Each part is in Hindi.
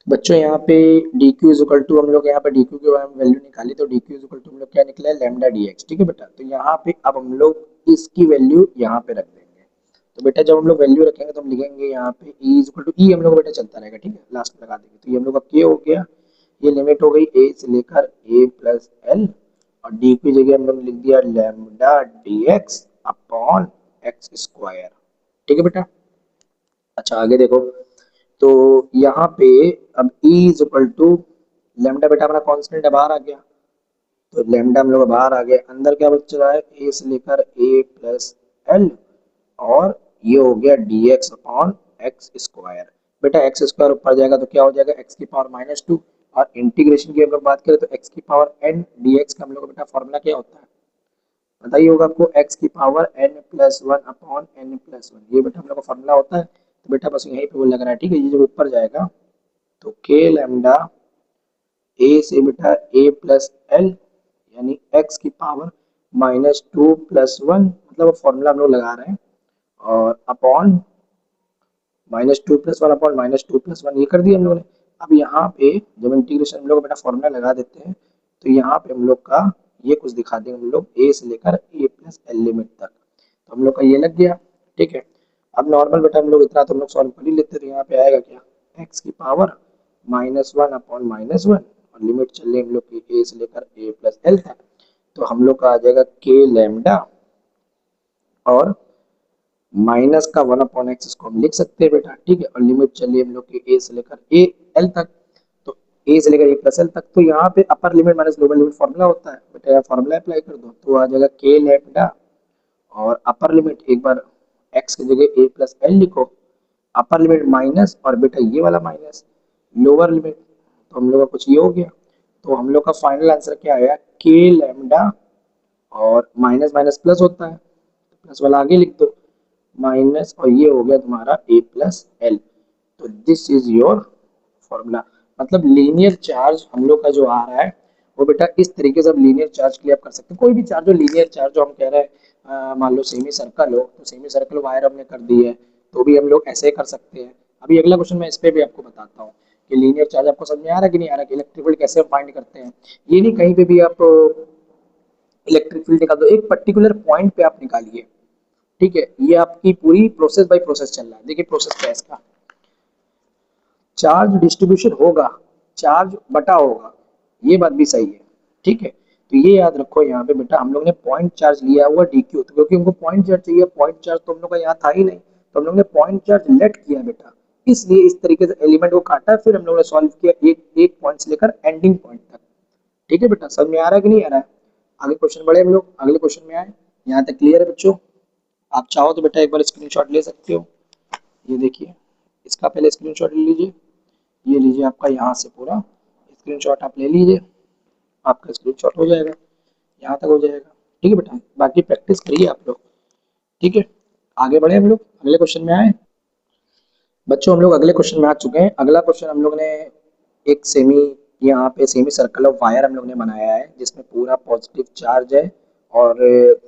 बच्चों यहाँ पे d q is equal to, हम लोग यहाँ पे डी क्यू की वैल्यू निकाली तो d q is equal to हम लोग क्या निकला है, लैम्डा डी एक्स। ठीक है बेटा, तो यहाँ पे अब हम लोग इसकी वैल्यू यहाँ पे रख देंगे। तो बेटा जब हम लोग वैल्यू रखेंगे तो हम लिखेंगे यहाँ पे ई इज इक्वल टू ई, हम लोग बेटा चलता रहेगा। ठीक है, लास्ट में लगा देंगे तो ये हम लोग का के हो गया, ये लिमिट हो गई ए से लेकर ए प्लस एल, और डी की जगह हम लोग लिख दिया lambda D x upon x square. ठीक है बेटा। अच्छा आगे देखो, तो यहाँ पे अब e is equal to lambda, बेटा हमारा कांस्टेंट है, बाहर आ गया। तो लेमडा हम लोग बाहर आ गए, अंदर क्या बच रहा है, a से लेकर a प्लस एल, और ये हो गया dx अपॉन एक्स स्क्वायर। बेटा एक्स स्क्वायर ऊपर जाएगा तो क्या हो जाएगा, x की पावर -2, और इंटीग्रेशन की हम लोग बात करें तो x की पावर n dx का हम लोग बेटा फॉर्मूला क्या होता है, बताइए होगा आपको, x की पावर n+1 अपॉन n+1, ये बेटा हम लोग का फॉर्मूला होता है। तो बेटा बस यहीं पे वो लग रहा है। ठीक है, ये जब ऊपर जाएगा तो के लैम्डा ए से बेटा ए प्लस एल, यानी एक्स की पावर -2+1, मतलब फॉर्मूला हम लोग लगा रहे हैं, और अपॉन -2+1 अपॉन -2+1, ये कर दिया हम लोगों ने। अब यहाँ पे जब इंटीग्रेशन हम लोग बेटा फॉर्मूला लगा देते हैं तो यहाँ पे हम लोग का ये कुछ दिखा देंगे, हम लोग ए से लेकर ए प्लस एल लिमिट तक, तो हम लोग का ये लग गया। ठीक है, अब नॉर्मल बेटा हम लोग इतना तो हम लोग सॉल्व कर ही लेते, तो यहाँ पे आएगा क्या, एक्स की पावर -1 अपॉन -1, और लिमिट चल रही हम लोग की ए से लेकर ए प्लस एल तक, तो हम लोग का आ जाएगा के लैम्डा, और माइनस का 1 अपॉन एक्स, इसको हम लिख सकते हैं बेटा। ठीक है, और लिमिट चलिए हम लोग की ए से लेकर ए एल तक, तो ए से लेकर ए प्लस एल तक, तो यहाँ पे upper limit minus lower limit formula होता है बेटा, यहाँ फॉर्मूला अप्लाई कर दो तो आ जाएगा के लैम्डा, और अपर लिमिट एक बार एक्स की जगह ए प्लस एल लिखो, अपर लिमिट माइनस, और बेटा ये वाला माइनस लोअर लिमिट, तो हम लोग का कुछ ये हो गया। तो हम लोग का फाइनल आंसर क्या आया, के लैम्डा, और माइनस माइनस प्लस होता है, प्लस वाला आगे लिख दो, माइनस, और ये हो गया तुम्हारा ए प्लस एल। तो दिस इज योर फॉर्मूला। मतलब लीनियर चार्ज हम लोग का जो आ रहा है वो बेटा इस तरीके से, अब लीनियर चार्ज के लिए आप कर सकते हैं कोई भी चार्ज, जो लीनियर चार्ज जो हम कह रहे हैं, मान लो सेमी सर्कल हो तो सेमी सर्कल वायर हमने कर दी है, तो भी हम लोग ऐसे कर सकते हैं। अभी अगला क्वेश्चन मैं इस पे भी आपको बताता हूँ कि लीनियर चार्ज आपको समझ में आ रहा है कि नहीं आ रहा, कि इलेक्ट्रिक फील्ड कैसे फाइंड करते हैं। ये नहीं कहीं पे भी आप इलेक्ट्रिक फील्ड निकाल दो, एक पर्टिकुलर पॉइंट पे आप निकालिए। ठीक है, ये आपकी पूरी प्रोसेस बाय प्रोसेस चल रहा है। देखिए प्रोसेस क्या है इसका, चार्ज डिस्ट्रीब्यूशन होगा, चार्ज बटा होगा, ये बात भी सही है। ठीक है, तो ये याद रखो, यहाँ पे बेटा हम लोग ने पॉइंट चार्ज लिया हुआ डी क्यू, तो क्योंकि हमको पॉइंट चार्ज चाहिए, पॉइंट चार्ज तो हम लोग का यहाँ था ही नहीं, तो हम लोग ने पॉइंट चार्ज लेट किया बेटा, इसलिए इस तरीके से एलिमेंट को काटा, फिर हम लोग ने सॉल्व किया एक एक पॉइंट से लेकर एंडिंग पॉइंट तक। ठीक है बेटा, समझ में आ रहा है कि नहीं आ रहा है। आगे क्वेश्चन बढ़े हम लोग, अगले क्वेश्चन में आए। यहाँ तक क्लियर है बच्चों, आप चाहो तो बेटा एक बार स्क्रीनशॉट ले सकते हो। ये देखिए, इसका पहले स्क्रीनशॉट ले लीजिए, ये लीजिए आपका यहाँ से पूरा स्क्रीनशॉट आप ले लीजिए, आपका स्क्रीनशॉट हो जाएगा, यहाँ तक हो जाएगा। ठीक है बेटा, बाकी प्रैक्टिस करिए आप लोग। ठीक है, आगे बढ़े हम लोग, अगले क्वेश्चन में आए। बच्चों हम लोग अगले क्वेश्चन में आ चुके हैं। अगला क्वेश्चन हम लोग ने एक सेमी, यहाँ पे सेमी सर्कल ऑफ वायर हम लोग ने बनाया है, जिसमें पूरा पॉजिटिव चार्ज है, और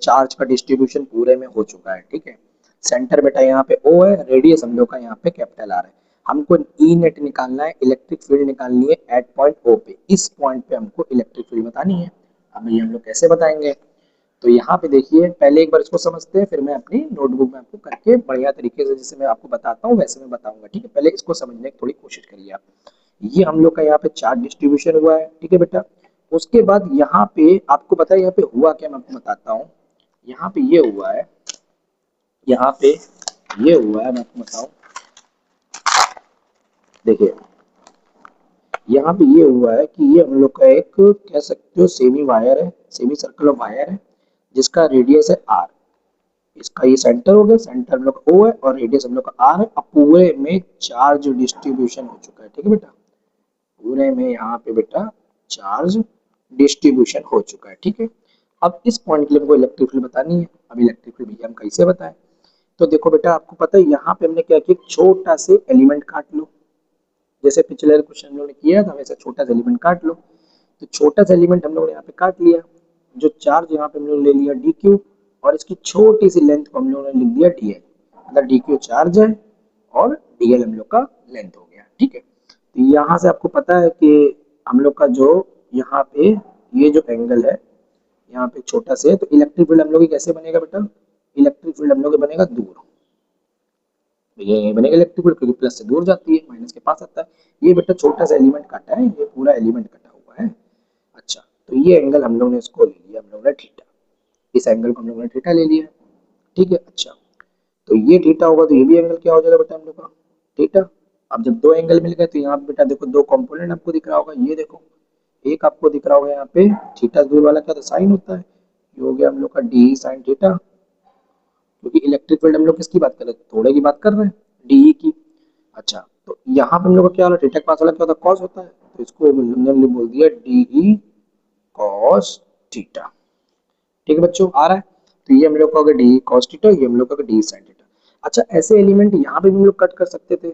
चार्ज का डिस्ट्रीब्यूशन पूरे में हो चुका है। ठीक है, सेंटर बेटा यहाँ पे ओ है, रेडियस हम लोग का यहाँ पे कैपिटल आर है। हमको ई नेट निकालना है, इलेक्ट्रिक फील्ड निकालनी है एट पॉइंट ओ पे, इस पॉइंट पे हमको इलेक्ट्रिक फील्ड बतानी है। अब ये हम लोग कैसे बताएंगे, तो यहाँ पे देखिए, पहले एक बार इसको समझते हैं, फिर मैं अपनी नोटबुक में आपको करके बढ़िया तरीके से जैसे मैं आपको बताता हूँ वैसे मैं बताऊंगा। ठीक है, पहले इसको समझने की थोड़ी कोशिश करिए आप। ये हम लोग का यहाँ पे चार्ज डिस्ट्रीब्यूशन हुआ है। ठीक है बेटा, उसके बाद यहाँ पे आपको पता है यहाँ पे हुआ क्या, मैं आपको बताता हूँ। यहाँ पे ये हुआ है, यहाँ पे ये हुआ है, मैं आपको बताऊँ। देखिए यहाँ पे ये हुआ है कि ये हम लोग का एक कह सकते हो सेमी वायर है, सेमी सर्कल ऑफ वायर है, जिसका रेडियस है आर। इसका ये सेंटर हो गया, सेंटर हम लोग का ओ है और रेडियस हम लोग का आर है। अब पूरे में चार्ज डिस्ट्रीब्यूशन हो चुका है। ठीक है बेटा, पूरे में यहाँ पे बेटा चार्ज डिस्ट्रीब्यूशन हो चुका है। ठीक है, अब इस पॉइंट के लिए हमको इलेक्ट्रिक फील्ड बतानी है। अब इलेक्ट्रिक फील्ड भैया हम कैसे बताएं, तो देखो बेटा आपको पता है यहाँ पे हमने क्या किया, एक छोटा से एलिमेंट काट लो, जैसे पिछले क्वेश्चन हम लोग ने किया था वैसे छोटा सा एलिमेंट काट लो। तो छोटा सा एलिमेंट हम लोग ने यहाँ पे काट लिया, जो चार्ज यहाँ पे हम लोग ले लिया डी क्यू, और इसकी छोटी सी लेंथ को हम लोगों ने लिख दिया डी एल, मतलब डी क्यू चार्ज है और डी एल हम लोग का लेंथ हो गया। ठीक है, तो यहाँ से आपको पता है कि हम लोग का जो यहाँ पे ये जो एंगल है यहाँ पे छोटा से, तो इलेक्ट्रिक फील्ड हम लोग की कैसे बनेगा बेटा, इलेक्ट्रिक फील्ड हम लोग का बनेगा दूर, ये यही बनेगा इलेक्ट्रिक फील्ड, क्योंकि प्लस से दूर जाती है माइनस के पास आता है। ये बेटा छोटा सा एलिमेंट काटा है, ये पूरा एलिमेंट कटा हुआ है। अच्छा, तो ये एंगल हम लोग ने इसको ले लिया, हम लोग ने थीटा, इस एंगल को हम लोग ने थीटा ले लिया, ठीक है। अच्छा, तो ये थीटा होगा तो ये भी एंगल क्या हो जाएगा बेटा हम लोग का, थीटा। अब जब दो एंगल मिल गए तो यहाँ पे बेटा देखो दो कंपोनेंट आपको दिख रहा होगा, ये देखो एक आपको दिख रहा होगा यहाँ पे थीटा दूर वाला क्या था, साइन होता है, ये हो गया हम लोग का डी साइन थीटा, क्योंकि इलेक्ट्रिक फील्ड हम लोग किसकी बात कर रहे हैं, थोड़े की बात कर रहे हैं, डी की। अच्छा, तो यहाँ पे हम लोग का क्या वाला थीटा के पास वाला क्या होता है, कॉस होता है, तो इसको हमने बोल दिया डी कॉस थीटा। ठीक है बच्चों, आ रहा है। तो ये हम लोग का होगा डी कॉस थीटा, ये हम लोग का डी साइन थीटा। अच्छा, ऐसे एलिमेंट यहाँ पे भी हम लोग कट कर सकते थे,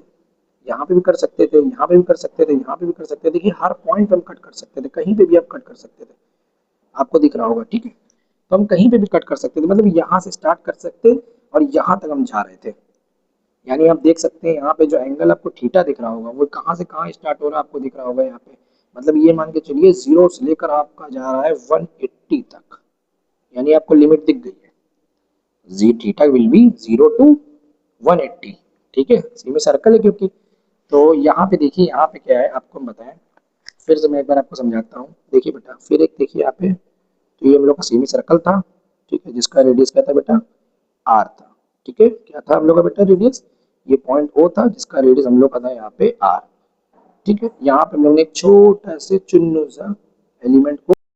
यहाँ पे भी कर सकते थे, यहाँ पे भी कर सकते थे, यहाँ पे भी कर सकते थे, देखिए हर पॉइंट पे हम कट कर सकते थे, कहीं पे भी आप कट कर सकते थे, आपको दिख रहा होगा, ठीक है। तो हम कहीं पे भी कट कर सकते थे, मतलब यहाँ से स्टार्ट कर सकते और यहाँ तक हम जा रहे थे। यानी आप देख सकते हैं यहाँ पे जो एंगल आपको थीटा दिख रहा होगा वो कहाँ से कहाँ स्टार्ट हो रहा है आपको दिख रहा होगा यहाँ पे, मतलब ये मान के चलिए जीरो से लेकर आपका जा रहा है 180 तक, यानी आपको लिमिट दिख गई है, जी थीटा विल बी 0 to 180, ठीक है, सेमी सर्कल है क्योंकि। तो यहाँ पे देखिए, यहाँ पे क्या है आपको हम बताएं, फिर से मैं एक बार आपको समझाता हूँ, देखिए बेटा फिर एक देखिए यहाँ पे, तो ये हम लोग का सेमी सर्कल था, ठीक है, जिसका रेडियस क्या था बेटा, आर था, ठीक है, क्या था हम लोग का बेटा रेडियस, ये पॉइंट ओ था जिसका रेडियस हम लोग का था यहाँ पे आर, ठीक है। यहाँ पे हम लोग ने एक छोटा से चुन्नू सा एलिमेंट को